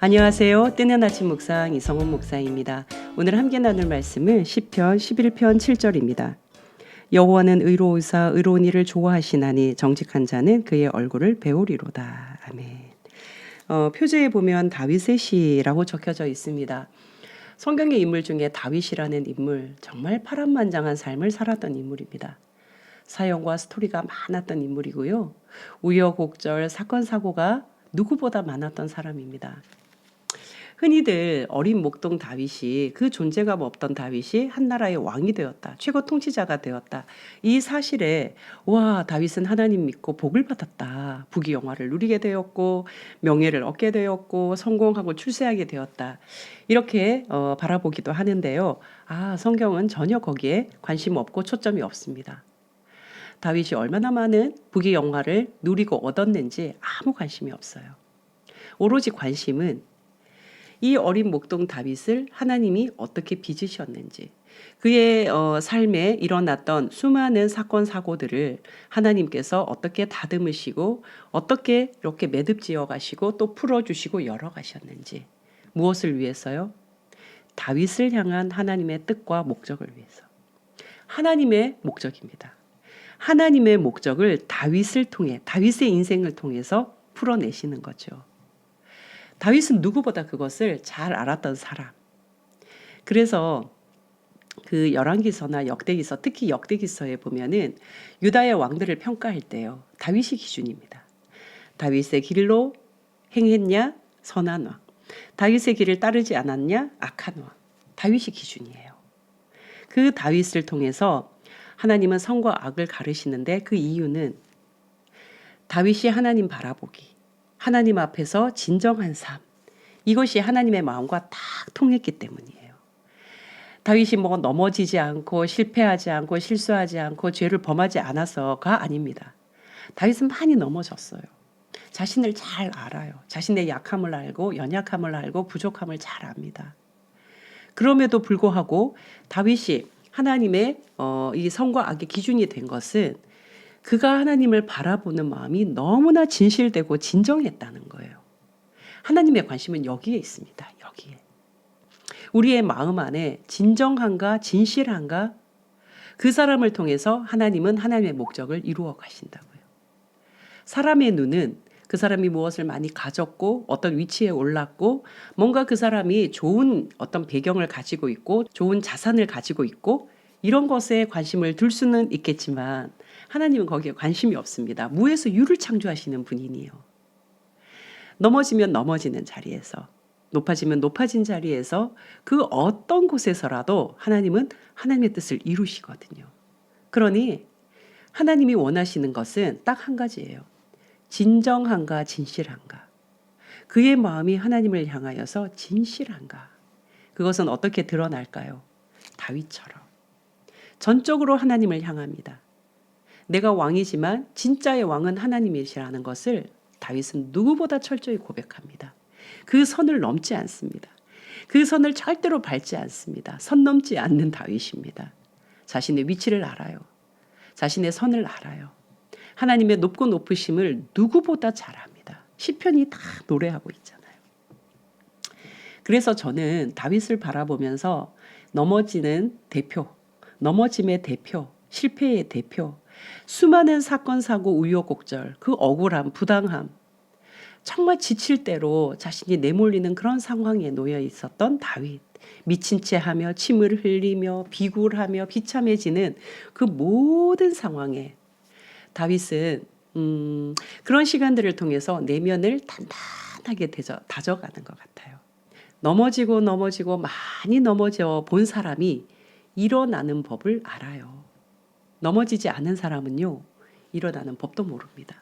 안녕하세요. 뜨는 아침 묵상 이성훈 목사입니다. 오늘 함께 나눌 말씀은 시편 11편 7절입니다. 여호와는 의로우사 의로운 일을 좋아하시나니 정직한 자는 그의 얼굴을 배우리로다. 아멘. 표제에 보면 다윗의 시라고 적혀져 있습니다. 성경의 인물 중에 다윗이라는 인물, 정말 파란만장한 삶을 살았던 인물입니다. 사연과 스토리가 많았던 인물이고요. 우여곡절, 사건, 사고가 누구보다 많았던 사람입니다. 흔히들 어린 목동 다윗이 그 존재감 없던 다윗이 한 나라의 왕이 되었다. 최고 통치자가 되었다. 이 사실에 와 다윗은 하나님 믿고 복을 받았다. 부귀영화를 누리게 되었고 명예를 얻게 되었고 성공하고 출세하게 되었다. 이렇게 바라보기도 하는데요. 성경은 전혀 거기에 관심 없고 초점이 없습니다. 다윗이 얼마나 많은 부귀영화를 누리고 얻었는지 아무 관심이 없어요. 오로지 관심은 이 어린 목동 다윗을 하나님이 어떻게 빚으셨는지, 그의 삶에 일어났던 수많은 사건 사고들을 하나님께서 어떻게 다듬으시고 어떻게 이렇게 매듭지어 가시고 또 풀어주시고 열어가셨는지, 무엇을 위해서요? 다윗을 향한 하나님의 뜻과 목적을 위해서. 하나님의 목적입니다. 하나님의 목적을 다윗을 통해, 다윗의 인생을 통해서 풀어내시는 거죠. 다윗은 누구보다 그것을 잘 알았던 사람. 그래서 그 열왕기서나 역대기서, 특히 역대기서에 보면은 유다의 왕들을 평가할 때요. 다윗이 기준입니다. 다윗의 길로 행했냐? 선한 왕. 다윗의 길을 따르지 않았냐? 악한 왕. 다윗이 기준이에요. 그 다윗을 통해서 하나님은 선과 악을 가르시는데 그 이유는 다윗이 하나님 바라보기, 하나님 앞에서 진정한 삶, 이것이 하나님의 마음과 딱 통했기 때문이에요. 다윗이 넘어지지 않고 실패하지 않고 실수하지 않고 죄를 범하지 않아서가 아닙니다. 다윗은 많이 넘어졌어요. 자신을 잘 알아요. 자신의 약함을 알고 연약함을 알고 부족함을 잘 압니다. 그럼에도 불구하고 다윗이 하나님의 이 선과 악의 기준이 된 것은 그가 하나님을 바라보는 마음이 너무나 진실되고 진정했다는 거예요. 하나님의 관심은 여기에 있습니다. 여기에. 우리의 마음 안에 진정한가 진실한가 그 사람을 통해서 하나님은 하나님의 목적을 이루어 가신다고요. 사람의 눈은 그 사람이 무엇을 많이 가졌고 어떤 위치에 올랐고 뭔가 그 사람이 좋은 어떤 배경을 가지고 있고 좋은 자산을 가지고 있고 이런 것에 관심을 둘 수는 있겠지만 하나님은 거기에 관심이 없습니다. 무에서 유를 창조하시는 분이니요. 넘어지면 넘어지는 자리에서, 높아지면 높아진 자리에서 그 어떤 곳에서라도 하나님은 하나님의 뜻을 이루시거든요. 그러니 하나님이 원하시는 것은 딱 한 가지예요. 진정한가 진실한가. 그의 마음이 하나님을 향하여서 진실한가. 그것은 어떻게 드러날까요? 다윗처럼. 전적으로 하나님을 향합니다. 내가 왕이지만 진짜의 왕은 하나님이시라는 것을 다윗은 누구보다 철저히 고백합니다. 그 선을 넘지 않습니다. 그 선을 절대로 밟지 않습니다. 선 넘지 않는 다윗입니다. 자신의 위치를 알아요. 자신의 선을 알아요. 하나님의 높고 높으심을 누구보다 잘 압니다. 시편이 다 노래하고 있잖아요. 그래서 저는 다윗을 바라보면서 넘어지는 대표, 넘어짐의 대표, 실패의 대표, 수많은 사건, 사고, 우여곡절, 그 억울함, 부당함, 정말 지칠 대로 자신이 내몰리는 그런 상황에 놓여 있었던 다윗. 미친 채 하며 침을 흘리며 비굴하며 비참해지는 그 모든 상황에 다윗은 그런 시간들을 통해서 내면을 단단하게 다져가는 것 같아요. 넘어지고 많이 넘어져 본 사람이 일어나는 법을 알아요. 넘어지지 않은 사람은요, 일어나는 법도 모릅니다.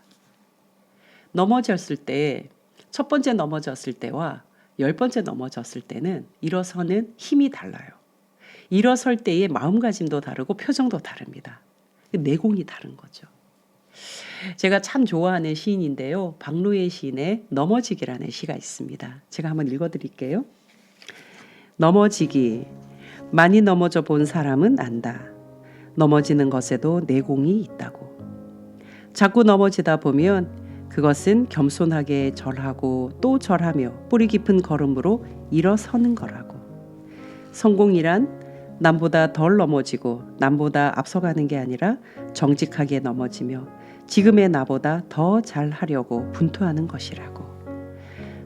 넘어졌을 때, 첫 번째 넘어졌을 때와 10번째 넘어졌을 때는 일어서는 힘이 달라요. 일어설 때의 마음가짐도 다르고 표정도 다릅니다. 내공이 다른 거죠. 제가 참 좋아하는 시인인데요. 박노해 시인의 넘어지기라는 시가 있습니다. 제가 한번 읽어드릴게요. 넘어지기. 많이 넘어져 본 사람은 안다. 넘어지는 것에도 내공이 있다고. 자꾸 넘어지다 보면 그것은 겸손하게 절하고 또 절하며 뿌리 깊은 걸음으로 일어서는 거라고. 성공이란 남보다 덜 넘어지고 남보다 앞서가는 게 아니라 정직하게 넘어지며 지금의 나보다 더 잘하려고 분투하는 것이라고.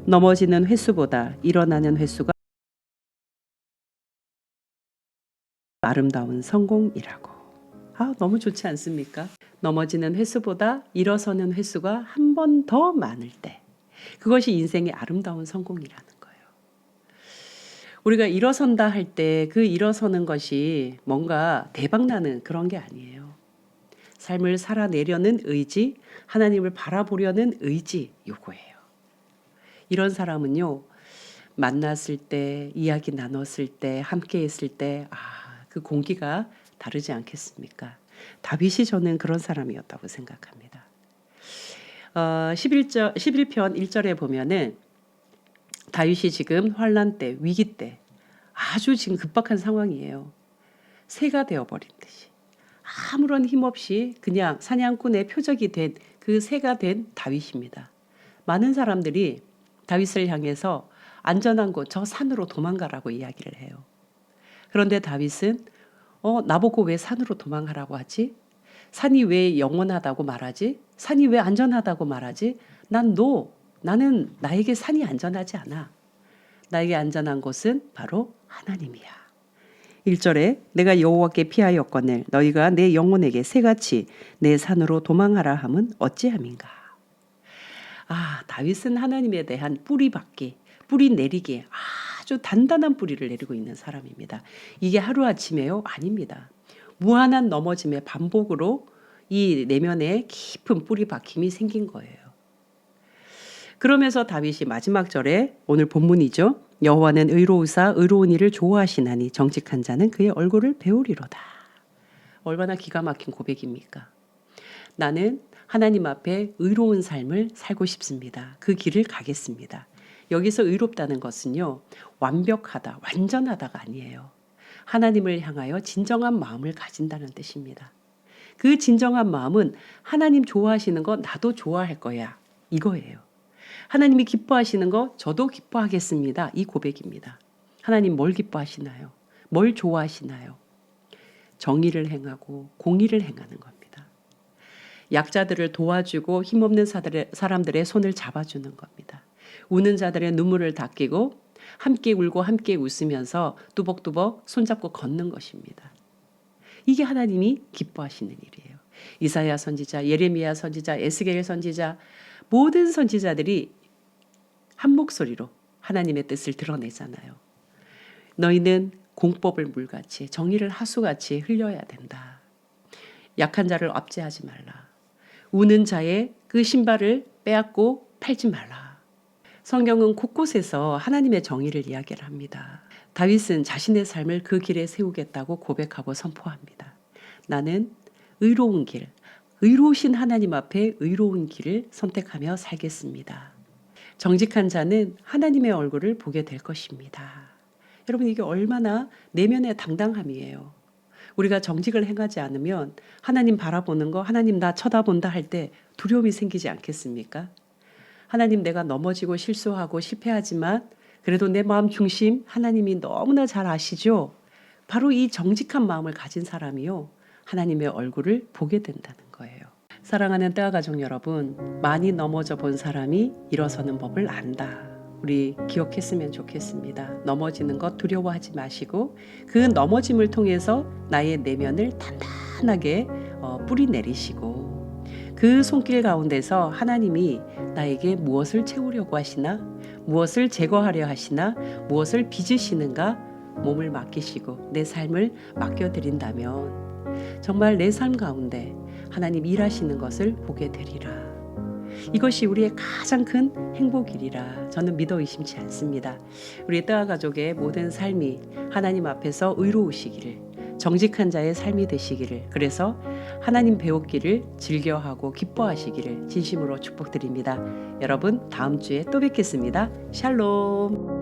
넘어지는 횟수보다 일어나는 횟수가 아름다운 성공이라고. 너무 좋지 않습니까? 넘어지는 횟수보다 일어서는 횟수가 한 번 더 많을 때, 그것이 인생의 아름다운 성공이라는 거예요. 우리가 일어선다 할 때 그 일어서는 것이 뭔가 대박나는 그런 게 아니에요. 삶을 살아내려는 의지, 하나님을 바라보려는 의지, 요거예요. 이런 사람은요, 만났을 때, 이야기 나눴을 때, 함께 있을 때, 그 공기가 다르지 않겠습니까? 다윗이 저는 그런 사람이었다고 생각합니다. 11편 1절에 보면은 다윗이 지금 환난 때, 위기 때 아주 지금 급박한 상황이에요. 새가 되어버린 듯이 아무런 힘 없이 그냥 사냥꾼의 표적이 된 그 새가 된 다윗입니다. 많은 사람들이 다윗을 향해서 안전한 곳, 저 산으로 도망가라고 이야기를 해요. 그런데 다윗은 나보고 왜 산으로 도망가라고 하지? 산이 왜 영원하다고 말하지? 산이 왜 안전하다고 말하지? 나는 나에게 산이 안전하지 않아. 나에게 안전한 곳은 바로 하나님이야. 1절에 내가 여호와께 피하였거늘 너희가 내 영혼에게 새같이 내 산으로 도망하라 함은 어찌함인가. 다윗은 하나님에 대한 뿌리박기, 뿌리 내리기, 아주 단단한 뿌리를 내리고 있는 사람입니다. 이게 하루아침에요? 아닙니다. 무한한 넘어짐의 반복으로 이 내면에 깊은 뿌리 박힘이 생긴 거예요. 그러면서 다윗이 마지막 절에 오늘 본문이죠. 여호와는 의로우사 의로운 일을 좋아하시나니 정직한 자는 그의 얼굴을 배우리로다. 얼마나 기가 막힌 고백입니까? 나는 하나님 앞에 의로운 삶을 살고 싶습니다. 그 길을 가겠습니다. 여기서 의롭다는 것은요, 완벽하다, 완전하다가 아니에요. 하나님을 향하여 진정한 마음을 가진다는 뜻입니다. 그 진정한 마음은 하나님 좋아하시는 거 나도 좋아할 거야, 이거예요. 하나님이 기뻐하시는 거 저도 기뻐하겠습니다, 이 고백입니다. 하나님 뭘 기뻐하시나요? 뭘 좋아하시나요? 정의를 행하고 공의를 행하는 겁니다. 약자들을 도와주고 힘없는 사람들의 손을 잡아주는 겁니다. 우는 자들의 눈물을 닦이고 함께 울고 함께 웃으면서 뚜벅뚜벅 손잡고 걷는 것입니다. 이게 하나님이 기뻐하시는 일이에요. 이사야 선지자, 예레미야 선지자, 에스겔 선지자, 모든 선지자들이 한 목소리로 하나님의 뜻을 드러내잖아요. 너희는 공법을 물같이 정의를 하수같이 흘려야 된다. 약한 자를 압제하지 말라. 우는 자의 그 신발을 빼앗고 팔지 말라. 성경은 곳곳에서 하나님의 정의를 이야기를 합니다. 다윗은 자신의 삶을 그 길에 세우겠다고 고백하고 선포합니다. 나는 의로운 길, 의로우신 하나님 앞에 의로운 길을 선택하며 살겠습니다. 정직한 자는 하나님의 얼굴을 보게 될 것입니다. 여러분, 이게 얼마나 내면의 당당함이에요. 우리가 정직을 행하지 않으면 하나님 바라보는 거, 하나님 나 쳐다본다 할 때 두려움이 생기지 않겠습니까? 하나님, 내가 넘어지고 실수하고 실패하지만 그래도 내 마음 중심 하나님이 너무나 잘 아시죠? 바로 이 정직한 마음을 가진 사람이요, 하나님의 얼굴을 보게 된다는 거예요. 사랑하는 뜨아 가족 여러분, 많이 넘어져 본 사람이 일어서는 법을 안다. 우리 기억했으면 좋겠습니다. 넘어지는 것 두려워하지 마시고 그 넘어짐을 통해서 나의 내면을 단단하게 뿌리 내리시고 그 손길 가운데서 하나님이 나에게 무엇을 채우려고 하시나, 무엇을 제거하려 하시나, 무엇을 빚으시는가 몸을 맡기시고 내 삶을 맡겨드린다면 정말 내 삶 가운데 하나님 일하시는 것을 보게 되리라. 이것이 우리의 가장 큰 행복이리라 저는 믿어 의심치 않습니다. 우리 뜨아 가족의 모든 삶이 하나님 앞에서 의로우시기를, 정직한 자의 삶이 되시기를, 그래서 하나님 배웠기를 즐겨하고 기뻐하시기를 진심으로 축복드립니다. 여러분, 다음 주에 또 뵙겠습니다. 샬롬.